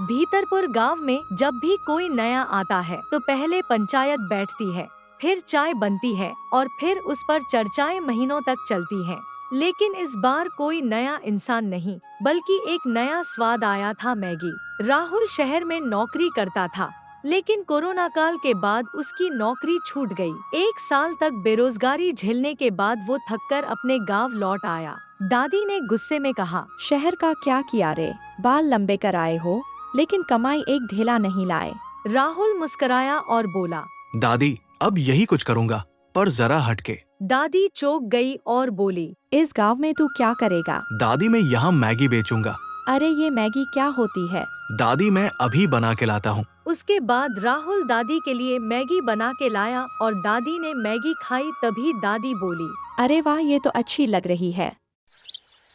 भीतरपुर गांव में जब भी कोई नया आता है तो पहले पंचायत बैठती है, फिर चाय बनती है और फिर उस पर चर्चाएं महीनों तक चलती हैं। लेकिन इस बार कोई नया इंसान नहीं, बल्कि एक नया स्वाद आया था, मैगी। राहुल शहर में नौकरी करता था, लेकिन कोरोना काल के बाद उसकी नौकरी छूट गई। 1 साल तक बेरोजगारी झेलने के बाद वो थककर अपने गांव लौट आया। दादी ने गुस्से में कहा, शहर का क्या किया रे, बाल लंबे कर आए हो, लेकिन कमाई एक ढेला नहीं लाए। राहुल मुस्कुराया और बोला, दादी अब यही कुछ करूँगा, पर जरा हटके। दादी चौंक गई और बोली, इस गांव में तू क्या करेगा? दादी मैं यहाँ मैगी बेचूंगा। अरे ये मैगी क्या होती है? दादी मैं अभी बना के लाता हूँ। उसके बाद राहुल दादी के लिए मैगी बना के लाया और दादी ने मैगी खाई। तभी दादी बोली, अरे वाह, ये तो अच्छी लग रही है।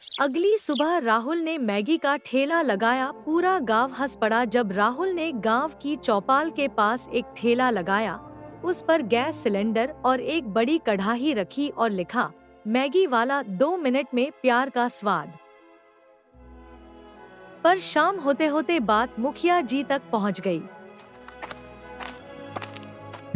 अगली सुबह राहुल ने मैगी का ठेला लगाया। पूरा गांव हंस पड़ा जब राहुल ने गांव की चौपाल के पास एक ठेला लगाया। उस पर गैस सिलेंडर और एक बड़ी कढ़ाई रखी और लिखा, मैगी वाला, 2 मिनट में प्यार का स्वाद। पर शाम होते होते बात मुखिया जी तक पहुंच गई।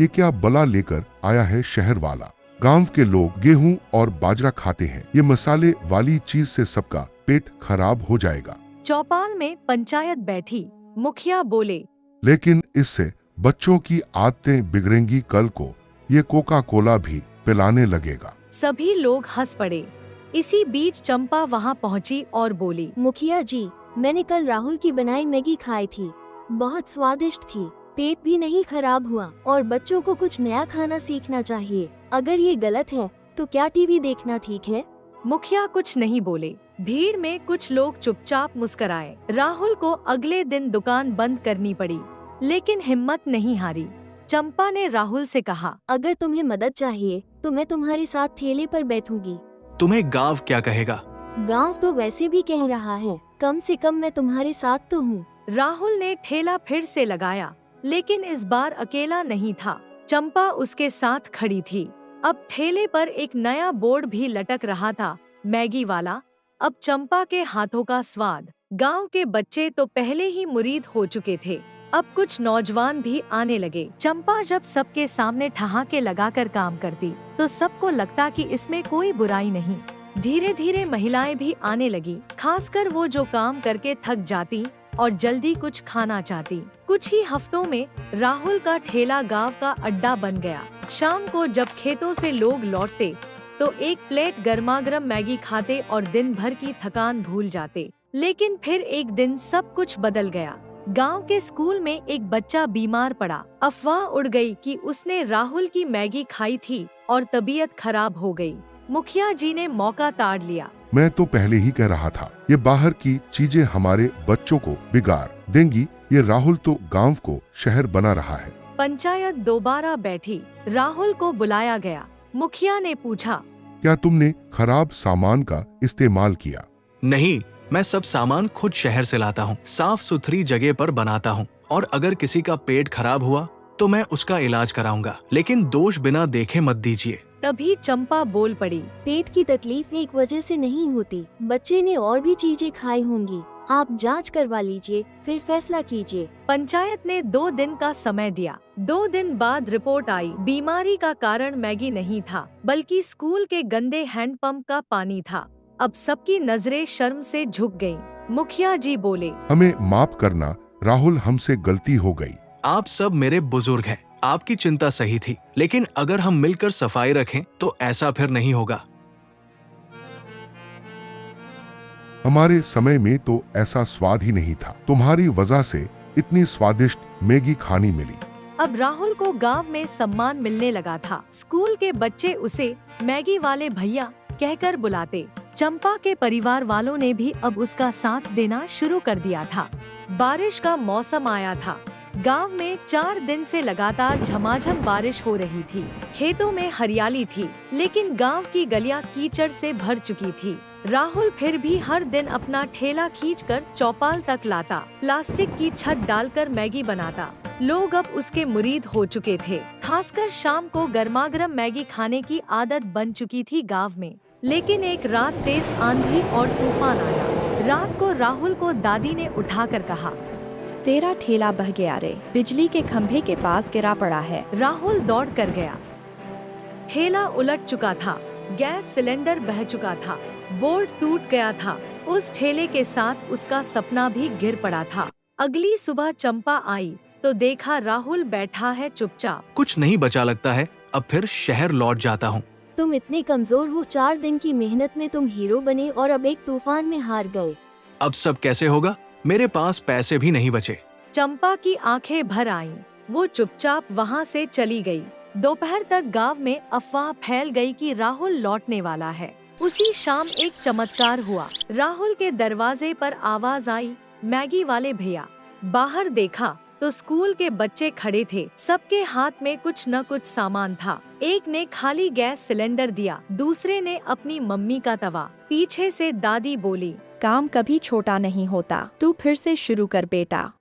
ये क्या बला लेकर आया है शहर वाला? गांव के लोग गेहूं और बाजरा खाते हैं, ये मसाले वाली चीज से सबका पेट खराब हो जाएगा। चौपाल में पंचायत बैठी। मुखिया बोले, लेकिन इससे बच्चों की आदतें बिगड़ेंगी, कल को ये कोका कोला भी पिलाने लगेगा। सभी लोग हंस पड़े। इसी बीच चंपा वहां पहुंची और बोली, मुखिया जी, मैंने कल राहुल की बनाई मैगी खाई थी, बहुत स्वादिष्ट थी, पेट भी नहीं खराब हुआ और बच्चों को कुछ नया खाना सीखना चाहिए। अगर ये गलत है तो क्या टीवी देखना ठीक है? मुखिया कुछ नहीं बोले। भीड़ में कुछ लोग चुपचाप मुस्कुराए। राहुल को अगले दिन दुकान बंद करनी पड़ी, लेकिन हिम्मत नहीं हारी। चंपा ने राहुल से कहा, अगर तुम्हें मदद चाहिए तो मैं तुम्हारे साथ ठेले पर बैठूंगी। तुम्हें गांव क्या कहेगा? गांव तो वैसे भी कह रहा है, कम से कम मैं तुम्हारे साथ तो हूँ। राहुल ने ठेला फिर से लगाया, लेकिन इस बार अकेला नहीं था। चंपा उसके साथ खड़ी थी। अब ठेले पर एक नया बोर्ड भी लटक रहा था, मैगी वाला, अब चंपा के हाथों का स्वाद। गांव के बच्चे तो पहले ही मुरीद हो चुके थे, अब कुछ नौजवान भी आने लगे। चंपा जब सबके सामने ठहाके लगाकर काम करती तो सबको लगता कि इसमें कोई बुराई नहीं। धीरे धीरे महिलाएं भी आने लगी, खासकर वो जो काम करके थक जाती और जल्दी कुछ खाना चाहती। कुछ ही हफ्तों में राहुल का ठेला गांव का अड्डा बन गया। शाम को जब खेतों से लोग लौटते तो एक प्लेट गर्मागर्म मैगी खाते और दिन भर की थकान भूल जाते। लेकिन फिर एक दिन सब कुछ बदल गया। गांव के स्कूल में एक बच्चा बीमार पड़ा। अफवाह उड़ गई कि उसने राहुल की मैगी खाई थी और तबीयत खराब हो गई। मुखिया जी ने मौका ताड़ लिया। मैं तो पहले ही कह रहा था, ये बाहर की चीजें हमारे बच्चों को बिगाड़ देंगी। ये राहुल तो गांव को शहर बना रहा है। पंचायत दोबारा बैठी। राहुल को बुलाया गया। मुखिया ने पूछा, क्या तुमने खराब सामान का इस्तेमाल किया? नहीं, मैं सब सामान खुद शहर से लाता हूँ, साफ सुथरी जगह पर बनाता हूँ, और अगर किसी का पेट खराब हुआ तो मैं उसका इलाज कराऊंगा, लेकिन दोष बिना देखे मत दीजिए। तभी चंपा बोल पड़ी, पेट की तकलीफ एक वजह से नहीं होती, बच्चे ने और भी चीजें खाई होंगी। आप जांच करवा लीजिए, फिर फैसला कीजिए। पंचायत ने 2 दिन का समय दिया। 2 दिन बाद रिपोर्ट आई। बीमारी का कारण मैगी नहीं था, बल्कि स्कूल के गंदे हैंडपंप का पानी था। अब सबकी नजरें शर्म से झुक गईं। मुखिया जी बोले, हमें माफ करना राहुल, हमसे गलती हो गई। आप सब मेरे बुजुर्ग हैं, आपकी चिंता सही थी, लेकिन अगर हम मिलकर सफाई रखें तो ऐसा फिर नहीं होगा। हमारे समय में तो ऐसा स्वाद ही नहीं था। तुम्हारी वजह से इतनी स्वादिष्ट मैगी खानी मिली। अब राहुल को गांव में सम्मान मिलने लगा था। स्कूल के बच्चे उसे मैगी वाले भैया कहकर बुलाते। चंपा के परिवार वालों ने भी अब उसका साथ देना शुरू कर दिया था। बारिश का मौसम आया था। गांव में 4 दिन से लगातार झमाझम बारिश हो रही थी। खेतों में हरियाली थी, लेकिन गांव की गलियां कीचड़ से भर चुकी थी। राहुल फिर भी हर दिन अपना ठेला खींचकर चौपाल तक लाता, प्लास्टिक की छत डालकर मैगी बनाता। लोग अब उसके मुरीद हो चुके थे। खासकर शाम को गर्मागर्म मैगी खाने की आदत बन चुकी थी गांव में। लेकिन एक रात तेज आंधी और तूफान आया। रात को राहुल को दादी ने उठाकर कहा, तेरा ठेला बह गया रे, बिजली के खंभे के पास गिरा पड़ा है। राहुल दौड़ कर गया। ठेला उलट चुका था, गैस सिलेंडर बह चुका था, बोर्ड टूट गया था। उस ठेले के साथ उसका सपना भी गिर पड़ा था। अगली सुबह चंपा आई तो देखा राहुल बैठा है चुपचाप। कुछ नहीं बचा लगता है, अब फिर शहर लौट जाता हूँ। तुम इतने कमजोर हो, 4 दिन की मेहनत में तुम हीरो बने और अब एक तूफान में हार गए। अब सब कैसे होगा? मेरे पास पैसे भी नहीं बचे। चंपा की आंखें भर आईं। वो चुपचाप वहाँ से चली गई। दोपहर तक गांव में अफवाह फैल गई कि राहुल लौटने वाला है। उसी शाम एक चमत्कार हुआ। राहुल के दरवाजे पर आवाज आई, मैगी वाले भैया। बाहर देखा तो स्कूल के बच्चे खड़े थे। सबके हाथ में कुछ न कुछ सामान था। एक ने खाली गैस सिलेंडर दिया, दूसरे ने अपनी मम्मी का तवा। पीछे से दादी बोली, काम कभी छोटा नहीं होता, तू फिर से शुरू कर बेटा।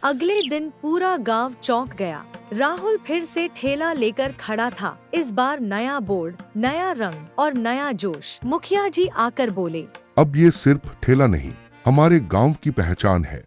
अगले दिन पूरा गांव चौंक गया। राहुल फिर से ठेला लेकर खड़ा था। इस बार नया बोर्ड, नया रंग और नया जोश। मुखिया जी आकर बोले, अब ये सिर्फ ठेला नहीं, हमारे गांव की पहचान है।